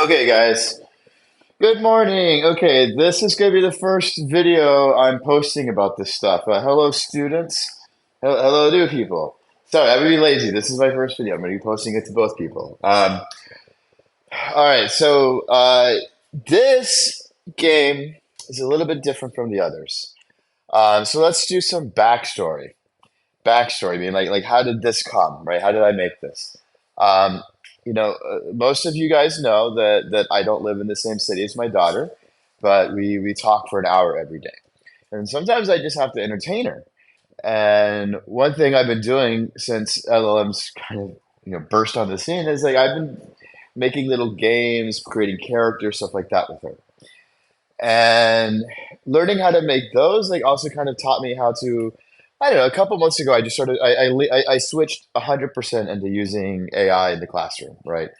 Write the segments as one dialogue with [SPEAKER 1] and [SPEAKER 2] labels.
[SPEAKER 1] Okay, guys. Good morning. Okay, this is going to be the first video I'm posting about this stuff. Hello, students. Hello, new people. Sorry, I'm going to be lazy. This is my first video. I'm going to be posting it to both people. All right, this game is a little bit different from the others. So let's do some backstory. Backstory, I mean, like how did this come, right? How did I make this? Um, most of you guys know that I don't live in the same city as my daughter, but we talk for an hour every day, and sometimes I just have to entertain her. And one thing I've been doing since LLMs kind of burst on the scene is like I've been making little games, creating characters, stuff like that with her, and learning how to make those like also kind of taught me how to. I don't know. A couple months ago, I just started. I switched 100% into using AI in the classroom. Right.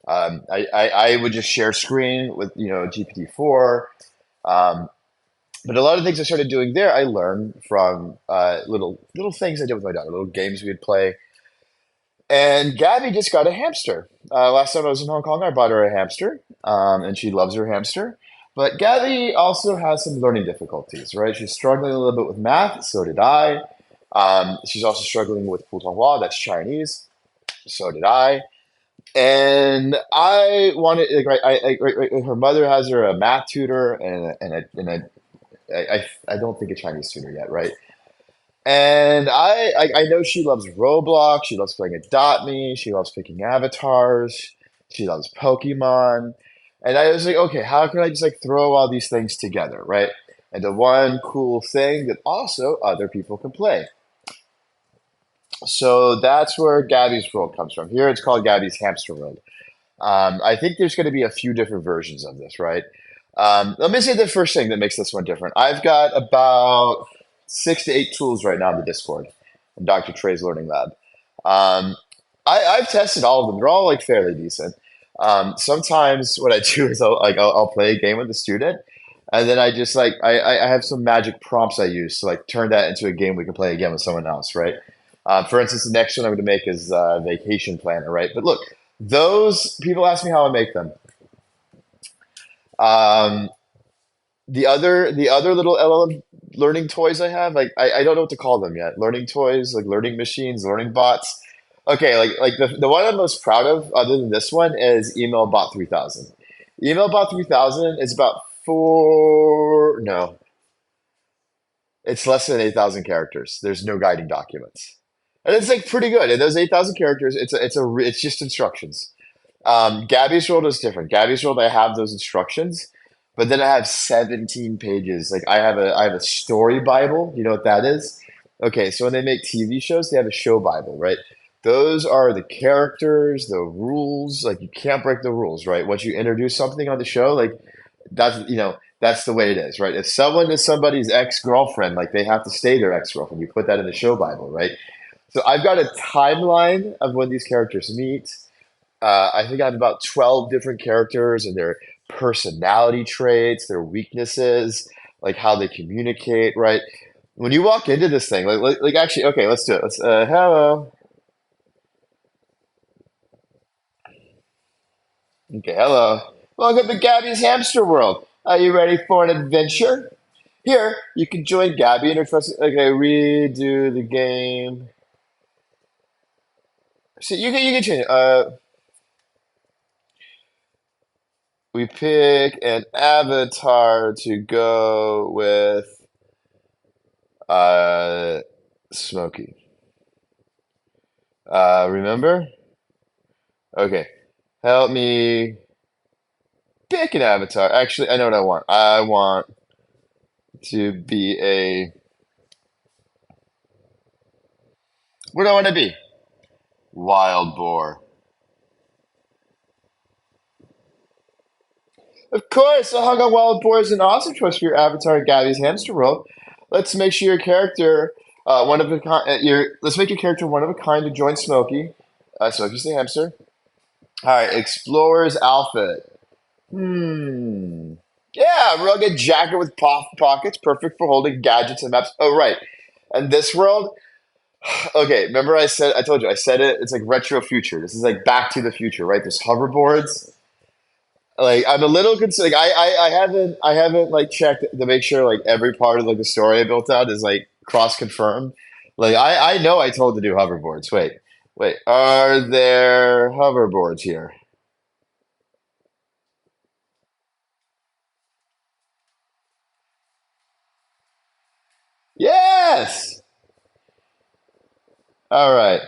[SPEAKER 1] I would just share screen with GPT-4. Um, but a lot of things I started doing there, I learned from little things I did with my daughter, little games we'd play. And Gabby just got a hamster. Last time I was in Hong Kong, I bought her a hamster, and she loves her hamster. But Gabby also has some learning difficulties, right? She's struggling a little bit with math, so did I. She's also struggling with Putonghua, that's Chinese, so did I. And I wanted, like, her mother has her a math tutor I don't think a Chinese tutor yet, right? And I know she loves Roblox. She loves playing Adopt Me. She loves picking avatars. She loves Pokemon. And I was like, okay, how can I just like throw all these things together, right? Into one cool thing that also other people can play. So that's where Gabby's World comes from. Here it's called Gabby's Hamster World. I think there's going to be a few different versions of this, right? Let me say the first thing that makes this one different. I've got about 6 to 8 tools right now in the Discord in Dr. Trey's Learning Lab. Um, I've tested all of them. They're all like fairly decent. Sometimes what I do is I'll play a game with a student, and then I just I have some magic prompts I use to like turn that into a game we can play again with someone else, right? For instance, the next one I'm going to make is vacation planner, right? But look, those people ask me how I make them. Um, the other little LLM learning toys I have, like I don't know what to call them yet. Learning toys, like learning machines, learning bots. Okay, like the one I'm most proud of, other than this one, is EmailBot 3000. EmailBot 3000 is about four, no, it's less than 8,000 characters. There's no guiding documents, and it's like pretty good. And those 8,000 characters, it's just instructions. Gabby's World is different. Gabby's World, I have those instructions, but then I have 17 pages. Like I have a story Bible. You know what that is? Okay, so when they make TV shows, they have a show Bible, right? Those are the characters, the rules. Like you can't break the rules, right? Once you introduce something on the show, like that's the way it is, right? If someone is somebody's ex-girlfriend, like they have to stay their ex-girlfriend. You put that in the show Bible, right? So I've got a timeline of when these characters meet. I think I have about 12 different characters and their personality traits, their weaknesses, like how they communicate, right? When you walk into this thing, like actually, okay, let's do it. Hello. Okay, hello. Welcome to Gabby's Hamster World. Are you ready for an adventure? Here, you can join Gabby and her trusted. Okay, redo the game. So you can change it. We pick an avatar to go with Smokey. Remember? Okay. Help me pick an avatar. Actually, I know what I want. I want to be a. What do I want to be? Wild boar. Of course, a hung on wild boar is an awesome choice for your avatar in Gabby's Hamster World. Let's make sure your character, one of a kind. Let's make your character one of a kind to join Smokey. Smokey's the hamster. All right, explorer's outfit. Hmm. Yeah, rugged jacket with pockets, perfect for holding gadgets and maps. Oh, right. And this world, okay, remember I told you, I said it, it's like retro future. This is like back to the future, right? There's hoverboards. Like I'm a little concerned. Like, I haven't like checked to make sure like every part of like the story I built out is like cross confirmed. Like I know I told to do hoverboards. Wait, are there hoverboards here? Yes. All right.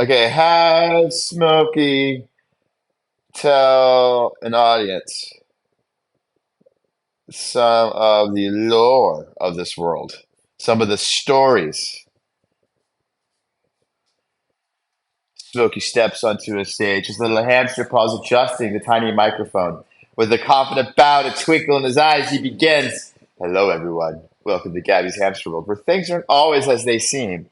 [SPEAKER 1] Okay. Have Smokey tell an audience some of the lore of this world, some of the stories. Smokey steps onto a stage, his little hamster paws adjusting the tiny microphone. With a confident bow and a twinkle in his eyes, he begins. Hello, everyone. Welcome to Gabby's Hamster World, where things aren't always as they seem.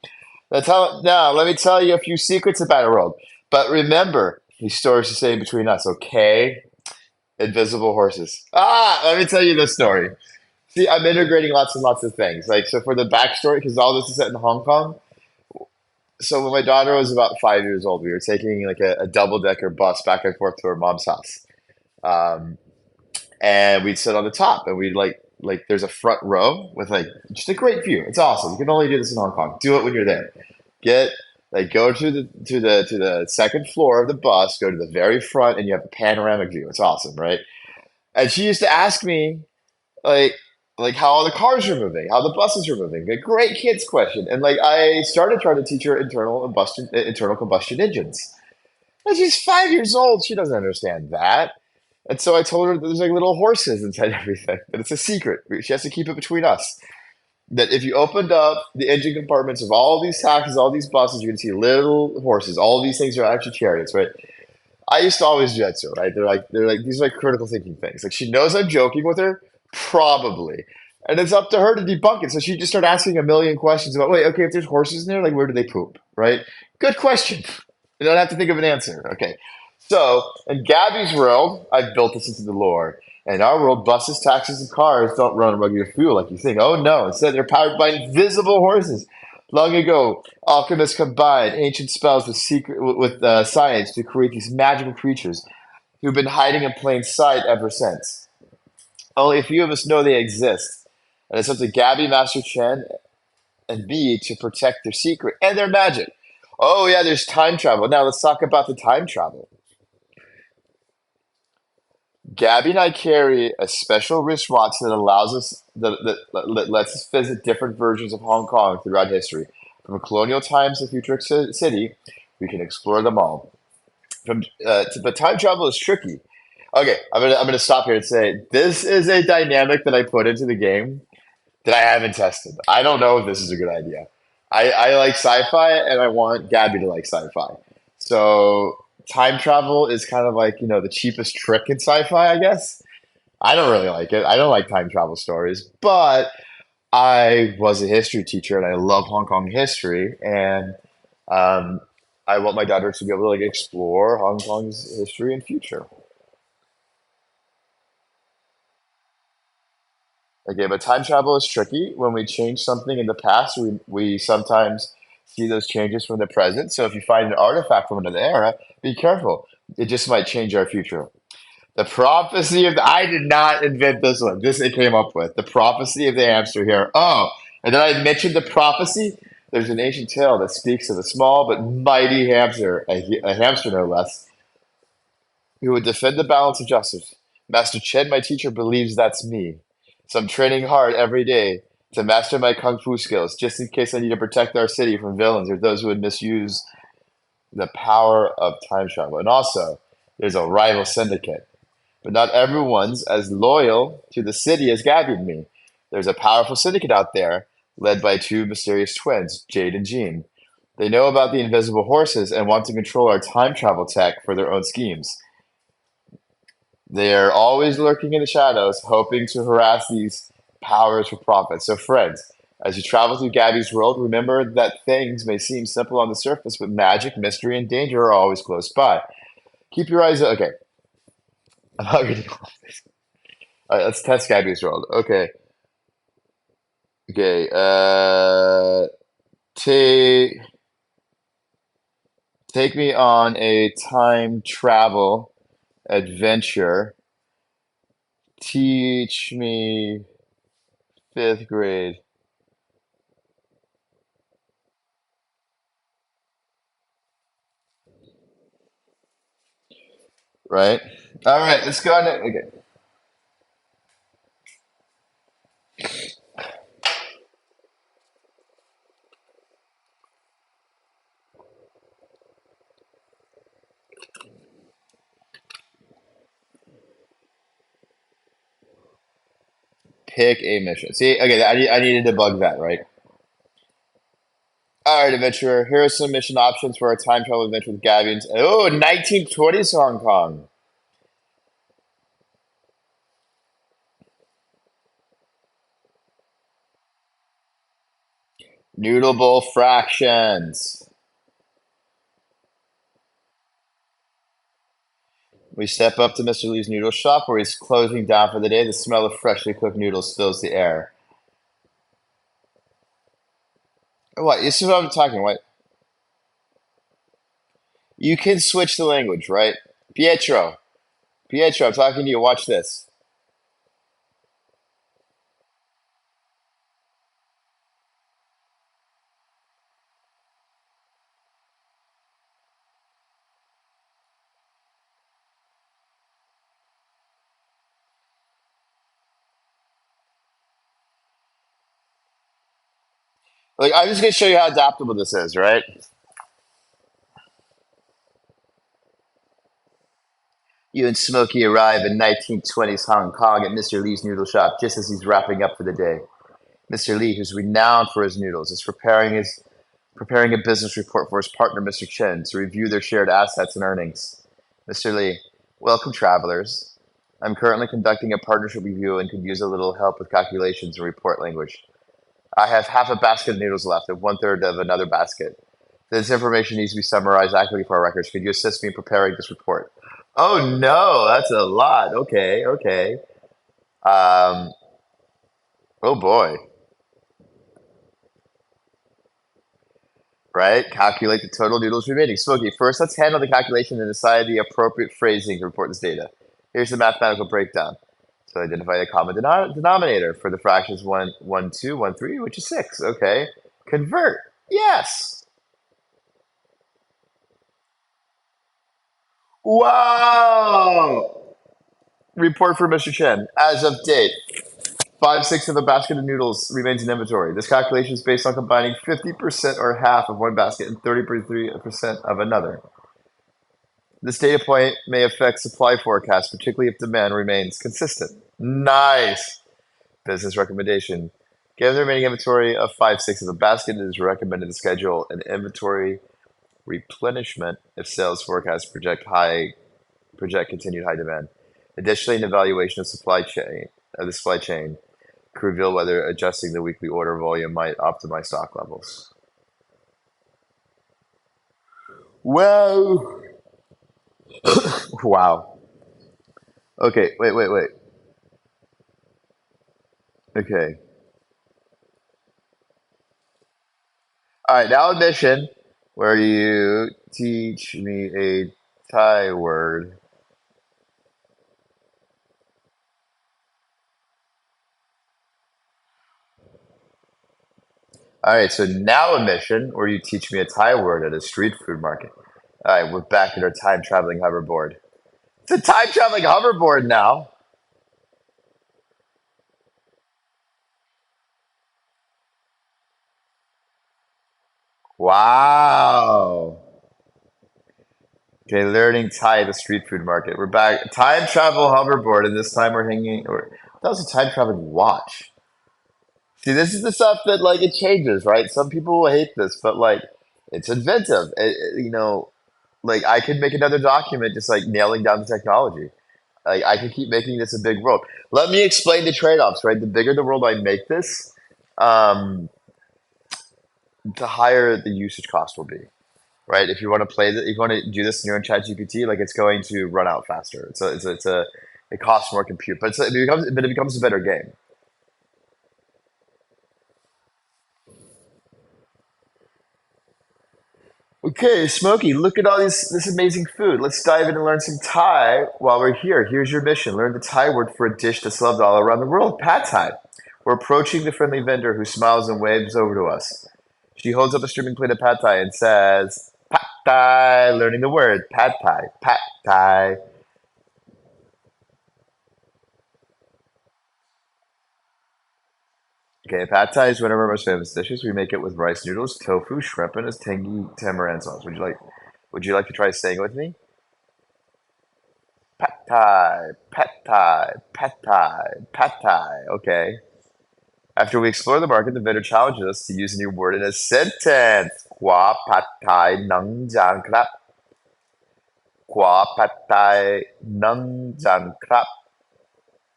[SPEAKER 1] Now, let me tell you a few secrets about our world. But remember, these stories are staying between us, okay? Invisible horses. Let me tell you this story. See, I'm integrating lots and lots of things. Like, so for the backstory, because all this is set in Hong Kong, so when my daughter was about 5 years old, we were taking like a double decker bus back and forth to her mom's house, um, and we'd sit on the top, and we'd like there's a front row with like just a great view. It's awesome. You can only do this in Hong Kong. Do it when you're there. Get like go to the second floor of the bus, go to the very front, and you have a panoramic view. It's awesome, right? And she used to ask me like like how all the cars are moving, how the buses are moving. A great kids question. And like I started trying to teach her internal combustion engines. And she's 5 years old. She doesn't understand that. And so I told her that there's like little horses inside everything. That it's a secret. She has to keep it between us. That if you opened up the engine compartments of all these taxis, all these buses, you're gonna see little horses. All of these things are actually chariots, right? I used to always do that too, right? They're like these are like critical thinking things. Like she knows I'm joking with her, probably. And it's up to her to debunk it. So she just started asking a million questions about, wait, okay, if there's horses in there, like where do they poop? Right? Good question. You don't have to think of an answer. Okay. So in Gabby's world, I've built this into the lore. In our world, buses, taxis, and cars don't run on regular fuel like you think. Oh no, instead they're powered by invisible horses. Long ago, alchemists combined ancient spells with science to create these magical creatures who've been hiding in plain sight ever since. Only a few of us know they exist, and it's up to Gabby, Master Chen, and me to protect their secret and their magic. Oh yeah, there's time travel. Now let's talk about the time travel. Gabby and I carry a special wristwatch that allows us that lets us visit different versions of Hong Kong throughout history. From colonial times to futuristic city, we can explore them all. But time travel is tricky. Okay, I'm gonna stop here and say this is a dynamic that I put into the game that I haven't tested. I don't know if this is a good idea. I like sci-fi and I want Gabby to like sci-fi. So time travel is kind of like, the cheapest trick in sci-fi, I guess. I don't really like it. I don't like time travel stories, but I was a history teacher and I love Hong Kong history and um, I want my daughter to be able to like explore Hong Kong's history and future. Okay, but time travel is tricky. When we change something in the past, we sometimes see those changes from the present. So if you find an artifact from another era, be careful. It just might change our future. The prophecy of I did not invent this one. This it came up with. The prophecy of the hamster here. Oh, and then I mentioned the prophecy. There's an ancient tale that speaks of a small but mighty hamster, a hamster no less, who would defend the balance of justice. Master Chen, my teacher, believes that's me. So I'm training hard every day to master my kung fu skills, just in case I need to protect our city from villains or those who would misuse the power of time travel. And also, there's a rival syndicate, but not everyone's as loyal to the city as Gabby and me. There's a powerful syndicate out there, led by two mysterious twins, Jade and Jean. They know about the invisible horses and want to control our time travel tech for their own schemes. They are always lurking in the shadows, hoping to harass these powers for profit. So, friends, as you travel through Gabby's world, remember that things may seem simple on the surface, but magic, mystery, and danger are always close by. Keep your eyes. Okay, I'm not reading all this. All right, let's test Gabby's world. Okay. Take Take me on a time travel adventure. Teach me fifth grade, right? All right, let's go on. Okay. Pick a mission. See, okay, I needed to debug that, right? All right, adventurer. Here are some mission options for our time travel adventure with Gavians. Oh, 1920s Hong Kong. Noodle bowl fractions. We step up to Mr. Lee's noodle shop where he's closing down for the day. The smell of freshly cooked noodles fills the air. What? This is what I'm talking. What? You can switch the language, right? Pietro. Pietro, I'm talking to you. Watch this. Like, I'm just gonna show you how adaptable this is, right? You and Smokey arrive in 1920s Hong Kong at Mr. Lee's noodle shop just as he's wrapping up for the day. Mr. Lee, who's renowned for his noodles, is preparing a business report for his partner, Mr. Chen, to review their shared assets and earnings. Mr. Lee, welcome, travelers. I'm currently conducting a partnership review and could use a little help with calculations and report language. I have half a basket of noodles left and one third of another basket. This information needs to be summarized accurately for our records. Could you assist me in preparing this report? Oh no, that's a lot. Okay, okay. Um, oh boy. Right? Calculate the total noodles remaining. Smokey, first let's handle the calculation and decide the appropriate phrasing to report this data. Here's the mathematical breakdown. So identify the common denominator for the fractions 1, 1, 2, 1, 3, which is 6. Okay. Convert. Yes. Wow. Report for Mr. Chen. As of date, 5/6 of a basket of noodles remains in inventory. This calculation is based on combining 50% or half of one basket and 33% of another. This data point may affect supply forecasts, particularly if demand remains consistent. Nice. Business recommendation. Given the remaining inventory of 5/6 of a basket, it is recommended to schedule an inventory replenishment if sales forecasts project continued high demand. Additionally, an evaluation of the supply chain could reveal whether adjusting the weekly order volume might optimize stock levels. Whoa! Wow. Okay, wait. Okay. All right, now a mission where you teach me a Thai word. All right, so now a mission where you teach me a Thai word at a street food market. All right, we're back at our time traveling hoverboard. It's a time traveling hoverboard now. Wow. Okay, learning Thai at the street food market. We're back. Time travel hoverboard, and this time we're hanging. Or that was a time traveling watch. See, this is the stuff that like it changes, right? Some people will hate this, but like it's inventive. Like I could make another document just like nailing down the technology. Like I can keep making this a big world. Let me explain the trade-offs, right? The bigger the world I make this, um, the higher the usage cost will be, right? If you want to if you want to do this in your own chat GPT, like it's going to run out faster. It costs more compute, but it becomes a better game. Okay, Smokey, look at all this amazing food. Let's dive in and learn some Thai while we're here. Here's your mission. Learn the Thai word for a dish that's loved all around the world, pad Thai. We're approaching the friendly vendor who smiles and waves over to us. She holds up a streaming plate of pad Thai and says, Pad Thai, learning the word, pad Thai, pad Thai. Okay, pad Thai is one of our most famous dishes. We make it with rice noodles, tofu, shrimp, and a tangy tamarind sauce. Would you like to try staying with me? Pad Thai, pad Thai, pad Thai, pad Thai. Okay. After we explore the market, the vendor challenges us to use a new word in a sentence. Qua pad Thai nang jang krap. Qua pad Thai nang jang krap.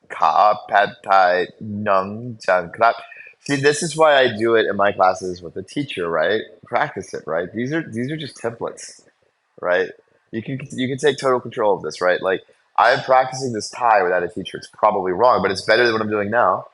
[SPEAKER 1] Ka pad Thai nang jang krap. See, this is why I do it in my classes with the teacher, right? Practice it, right? These are just templates, right? You can take total control of this, right? Like I'm practicing this Thai without a teacher. It's probably wrong, but it's better than what I'm doing now.